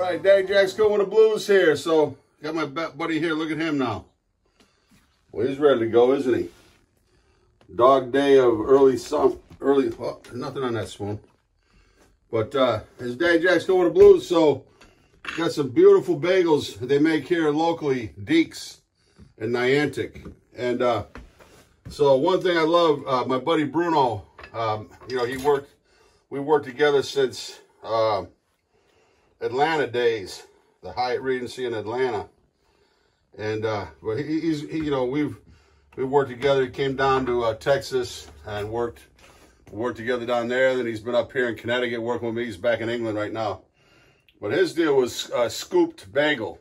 right, Dave Jack's going with the blues here. So, got my buddy here. Look at him now. Well, he's ready to go, isn't he? Dog day of well, nothing on that spoon. But his Dave Jack's going with the blues. So, got some beautiful bagels they make here locally, Deke's in Niantic. And so one thing I love, my buddy Bruno, you know, we worked together since Atlanta days, the Hyatt Regency in Atlanta. And but he you know, we worked together. He came down to Texas and worked together down there. Then he's been up here in Connecticut working with me. He's back in England right now. But his deal was scooped bagel.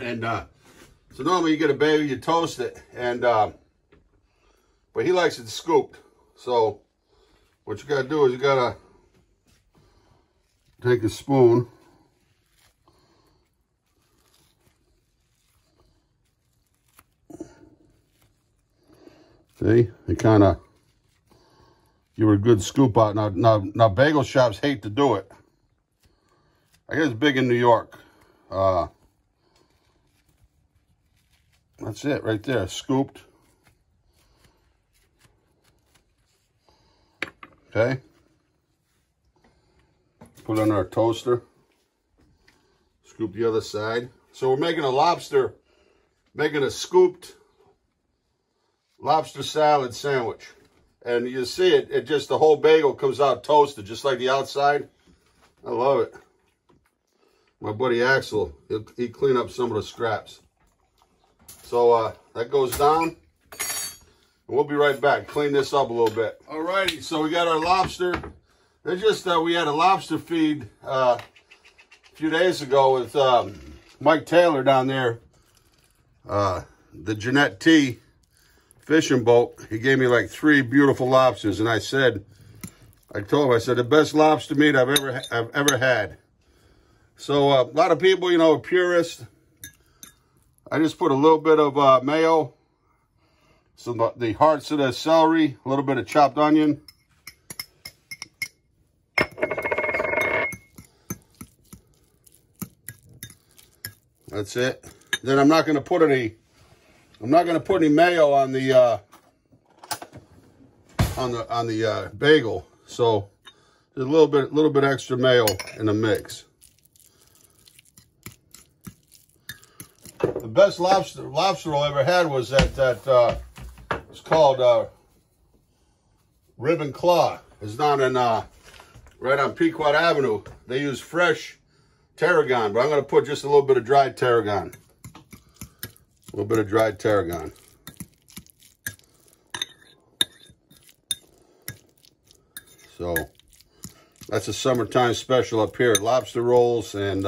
And so normally you get a bagel, you toast it, and but he likes it scooped. So what you gotta do is you gotta take a spoon. See, you kind of give it a good scoop out. Now bagel shops hate to do it. I guess it's big in New York. That's it right there, scooped. Okay. Put it on our toaster. Scoop the other side. So we're making a lobster, making a scooped lobster salad sandwich. And you see it just, the whole bagel comes out toasted, just like the outside. I love it. My buddy Axel, he'll clean up some of the scraps. So that goes down. And we'll be right back. Clean this up a little bit. Alrighty, so we got our lobster. It's just we had a lobster feed a few days ago with Mike Taylor down there. The Jeanette T fishing boat. He gave me like 3 beautiful lobsters, and I told him, I said, the best lobster meat I've ever had. So a lot of people, you know, are purists. I just put a little bit of mayo, the hearts of the celery, a little bit of chopped onion. That's it. Then I'm not going to put any mayo on the bagel. So there's a little bit extra mayo in the mix. The best lobster roll I ever had was it's called Rib and Claw. It's down in right on Pequot Avenue. They use fresh tarragon, but I'm going to put just a little bit of dried tarragon. A little bit of dried tarragon. So that's a summertime special up here. Lobster rolls, and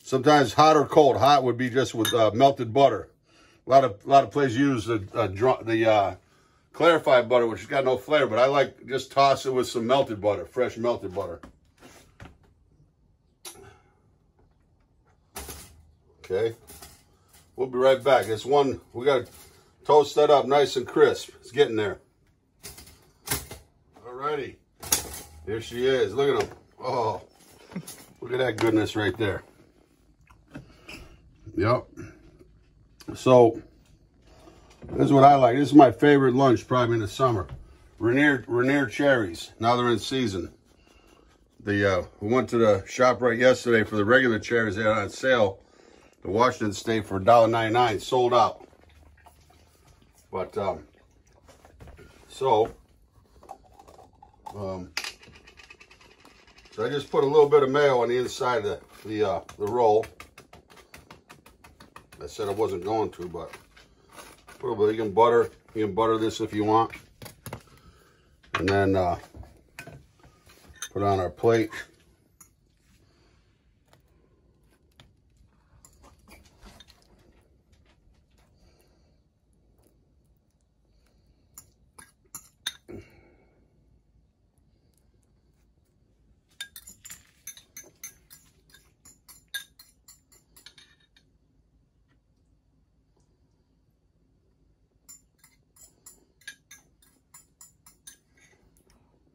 sometimes hot or cold. Hot would be just with melted butter. A lot of places use the clarified butter, which has got no flavor, but I like just toss it with some melted butter, fresh melted butter. Okay, we'll be right back. This one, we got to toast that up nice and crisp. It's getting there. Alrighty, here she is. Look at them. Oh, look at that goodness right there. Yep. So this is what I like. This is my favorite lunch probably in the summer. Rainier cherries. Now they're in season. We went to the ShopRite yesterday for the regular cherries. They had on sale. The Washington State for $1.99, sold out. But so I just put a little bit of mayo on the inside of the roll. I said I wasn't going to, but put a little bit. You can butter this if you want, and then put on our plate.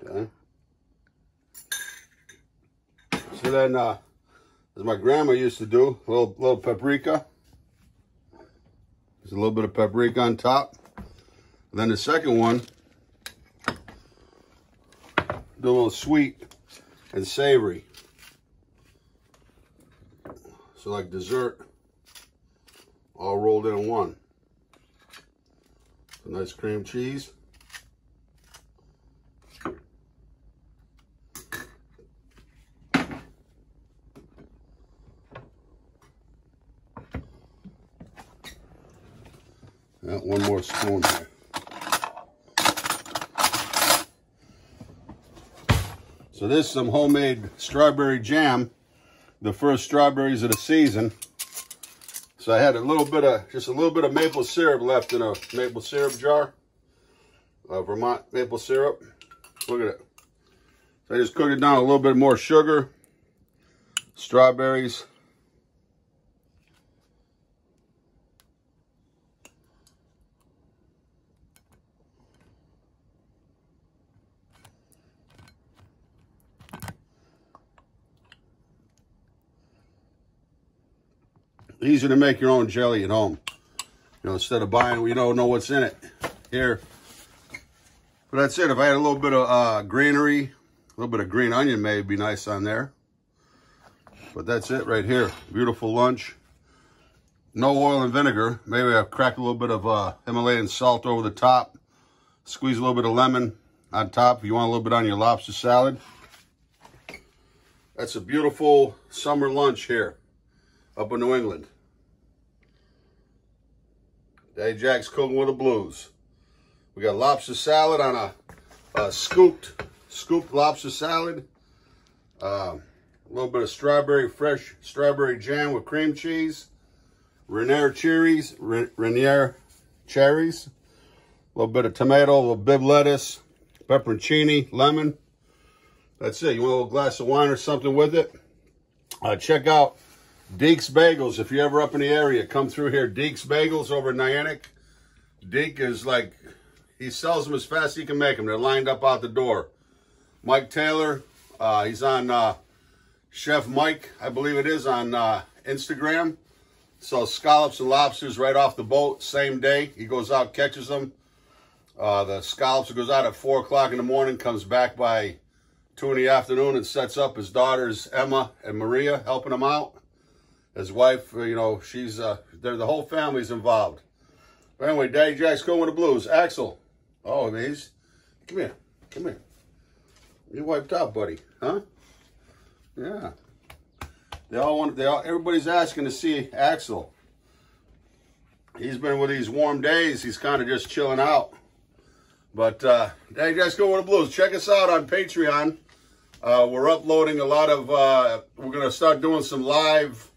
Okay. So then as my grandma used to do, a little paprika. There's a little bit of paprika on top. And then the second one, do a little sweet and savory. So like dessert, all rolled in one. A nice cream cheese. One more spoon here. So this is some homemade strawberry jam. The first strawberries of the season. So I had just a little bit of maple syrup left in a maple syrup jar. Vermont maple syrup. Look at it. So I just cooked it down a little bit more sugar, strawberries. Easy to make your own jelly at home. You know, instead of buying, you don't know what's in it. Here. But that's it. If I had a little bit of greenery, a little bit of green onion may be nice on there. But that's it right here. Beautiful lunch. No oil and vinegar. Maybe I'll crack a little bit of Himalayan salt over the top. Squeeze a little bit of lemon on top if you want a little bit on your lobster salad. That's a beautiful summer lunch here up in New England. Daddy Jack's cooking with the blues. We got lobster salad on a scooped lobster salad. A little bit of fresh strawberry jam with cream cheese. Rainier cherries. A little bit of tomato, a little bib lettuce, pepperoncini, lemon. That's it. You want a little glass of wine or something with it? Check out Deke's Bagels. If you're ever up in the area, come through here. Deke's Bagels over in Niantic. Deke is like, he sells them as fast as he can make them. They're lined up out the door. Mike Taylor, he's on Chef Mike, I believe it is, on Instagram. Sells scallops and lobsters right off the boat, same day. He goes out, catches them. The scallops goes out at 4 o'clock in the morning, comes back by 2 in the afternoon and sets up. His daughters, Emma and Maria, helping him out. His wife, you know, she's, the whole family's involved. But anyway, Daddy Jack's going with the blues. Axel. Oh, he's, come here. Come here. You wiped out, buddy. Huh? Yeah. Everybody's asking to see Axel. He's been with these warm days. He's kind of just chilling out. But, Daddy Jack's going with the blues. Check us out on Patreon. We're uploading a lot of, we're going to start doing some live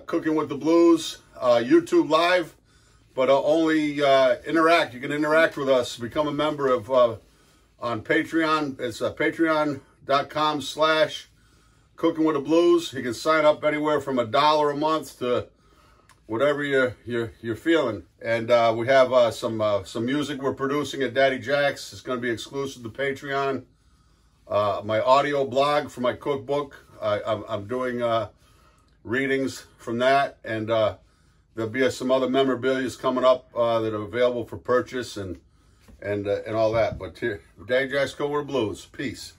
Cooking with the Blues, YouTube Live, but only interact. You can interact with us. Become a member of on Patreon. It's patreon.com/Cooking with the Blues. You can sign up anywhere from $1 a month to whatever you're feeling. And we have some music we're producing at Daddy Jack's. It's going to be exclusive to Patreon. My audio blog for my cookbook. I'm doing readings from that, and there'll be some other memorabilia coming up that are available for purchase and all that. But here, Daddy Jack's Cooking with the Blues. Peace.